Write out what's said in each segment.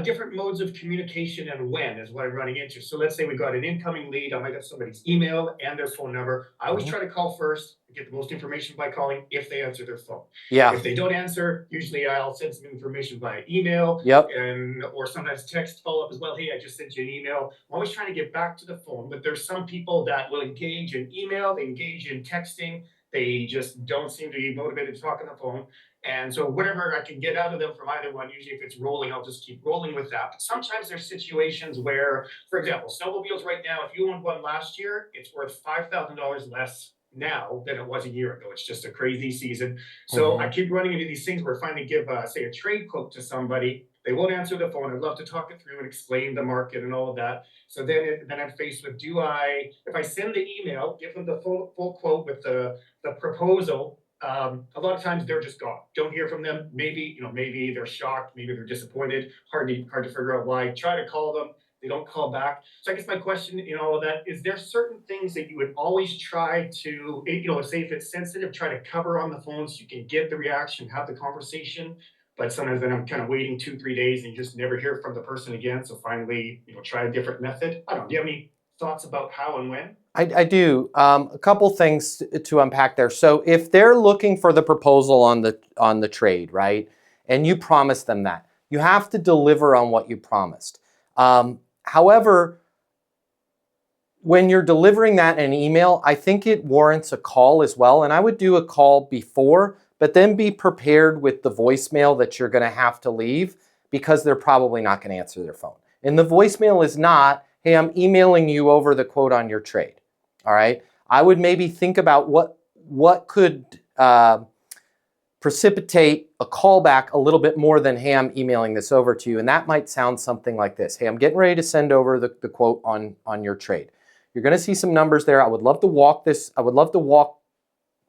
different modes of communication and when is what I'm running into. So let's say we got an incoming lead. I might have somebody's email and their phone number. I always Mhm. try to call first, get the most information by calling if they answer their phone. Yeah. If they don't answer, usually I'll send some information via email Yep. and or sometimes text follow up as well. Hey, I just sent you an email. I'm always trying to get back to the phone, but there's some people that will engage in email, they engage in texting. They just don't seem to be motivated to talk on the phone. And so whatever I can get out of them from either one, usually if it's rolling, I'll just keep rolling with that. But sometimes there's situations where, for example, snowmobiles right now, if you owned one last year, it's worth $5,000 less now than it was a year ago. It's just a crazy season. So I Mhm. keep running into these things where if I finally give, say, a trade quote to somebody, they won't answer the phone. I'd love to talk it through and explain the market and all of that. So then I'm faced with, if I send the email, give them the full quote with the proposal, a lot of times they're just gone. Don't hear from them. Maybe they're shocked, maybe they're disappointed. Hard to figure out why. Try to call them, they don't call back. So I guess my question in all of that is: there certain things that you would always try to, say if it's sensitive, try to cover on the phone so you can get the reaction, have the conversation. But sometimes then I'm kind of waiting 2, 3 days and you just never hear from the person again. So finally, try a different method. I don't know. Do you have any thoughts about how and when? I do. A couple things to unpack there. So if they're looking for the proposal on the trade, right, and you promise them that, you have to deliver on what you promised. However, when you're delivering that in an email, I think it warrants a call as well. And I would do a call before, but then be prepared with the voicemail that you're going to have to leave because they're probably not going to answer their phone. And the voicemail is not, hey, I'm emailing you over the quote on your trade. All right. I would maybe think about what could precipitate a callback a little bit more than, hey, I'm emailing this over to you. And that might sound something like this. Hey, I'm getting ready to send over the quote on your trade. You're going to see some numbers there. I would love to walk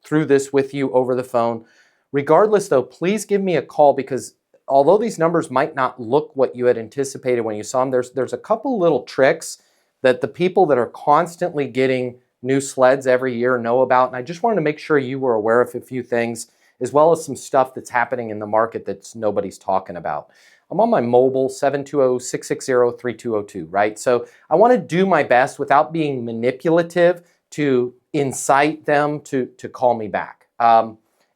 through this with you over the phone. Regardless, though, please give me a call because although these numbers might not look what you had anticipated when you saw them, there's a couple little tricks that the people that are constantly getting new sleds every year know about. And I just wanted to make sure you were aware of a few things, as well as some stuff that's happening in the market that nobody's talking about. I'm on my mobile, 720-660-3202, right? So I want to do my best without being manipulative to incite them to call me back.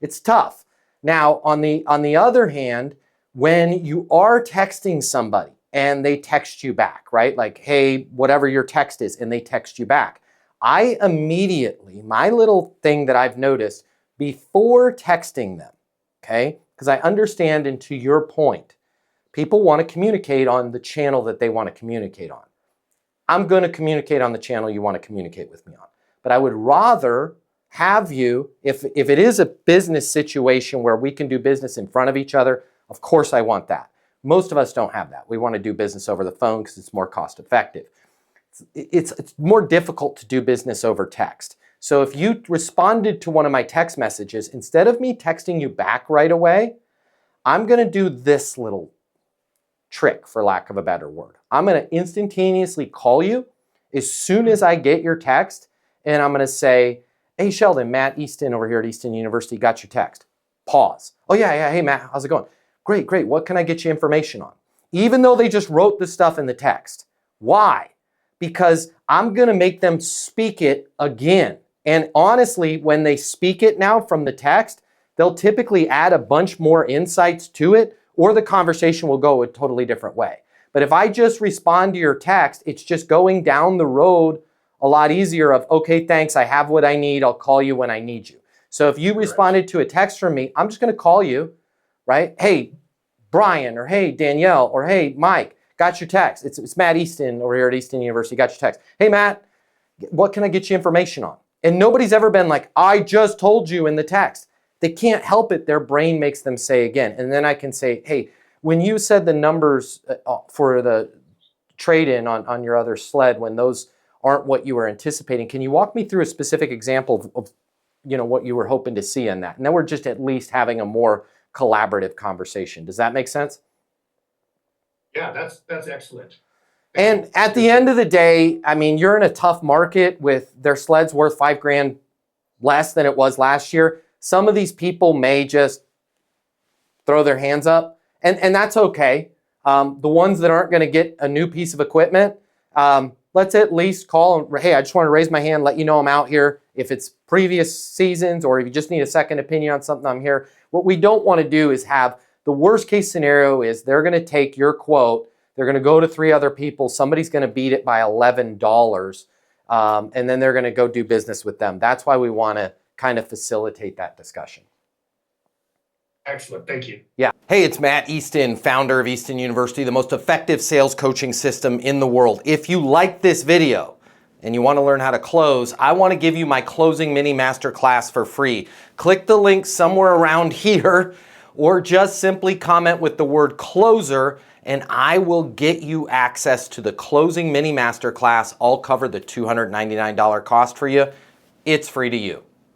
It's tough. Now, on the other hand, when you are texting somebody and they text you back, right? Like, hey, whatever your text is, and they text you back. I immediately, my little thing that I've noticed before texting them, okay? Because I understand, and to your point, people want to communicate on the channel that they want to communicate on. I'm going to communicate on the channel you want to communicate with me on. But I would rather have you, if it is a business situation where we can do business in front of each other, of course I want that. Most of us don't have that. We want to do business over the phone because it's more cost effective. It's more difficult to do business over text. So if you responded to one of my text messages, instead of me texting you back right away, I'm going to do this little trick, for lack of a better word. I'm going to instantaneously call you as soon as I get your text, and I'm going to say, hey, Sheldon, Matt Easton over here at Easton University, got your text. Pause. Oh, yeah, hey, Matt, how's it going? Great, what can I get you information on? Even though they just wrote the stuff in the text. Why? Because I'm going to make them speak it again. And honestly, when they speak it now from the text, they'll typically add a bunch more insights to it, or the conversation will go a totally different way. But if I just respond to your text, it's just going down the road a lot easier of, okay, thanks, I have what I need, I'll call you when I need you. So if you responded to a text from me, I'm just going to call you, right? Hey, Brian, or hey, Danielle, or hey, Mike, got your text. It's Matt Easton over here at Easton University, got your text. Hey, Matt, what can I get you information on? And nobody's ever been like, I just told you in the text. They can't help it. Their brain makes them say again. And then I can say, hey, when you said the numbers for the trade-in on your other sled, when those aren't what you were anticipating, can you walk me through a specific example of what you were hoping to see in that? And then we're just at least having a more collaborative conversation. Does that make sense? Yeah, that's excellent. And at the end of the day, I mean, you're in a tough market with their sleds worth $5,000 less than it was last year. Some of these people may just throw their hands up, and that's okay. The ones that aren't going to get a new piece of equipment, let's at least call and, hey, I just want to raise my hand, let you know I'm out here. If it's previous seasons or if you just need a second opinion on something, I'm here. What we don't want to do is have the worst case scenario is they're going to take your quote, they're going to go to 3 other people, somebody's going to beat it by $11, and then they're going to go do business with them. That's why we want to kind of facilitate that discussion. Excellent, thank you. Yeah. Hey, it's Matt Easton, founder of Easton University, the most effective sales coaching system in the world. If you like this video and you want to learn how to close, I want to give you my closing mini masterclass for free. Click the link somewhere around here or just simply comment with the word closer and I will get you access to the closing mini masterclass. I'll cover the $299 cost for you. It's free to you.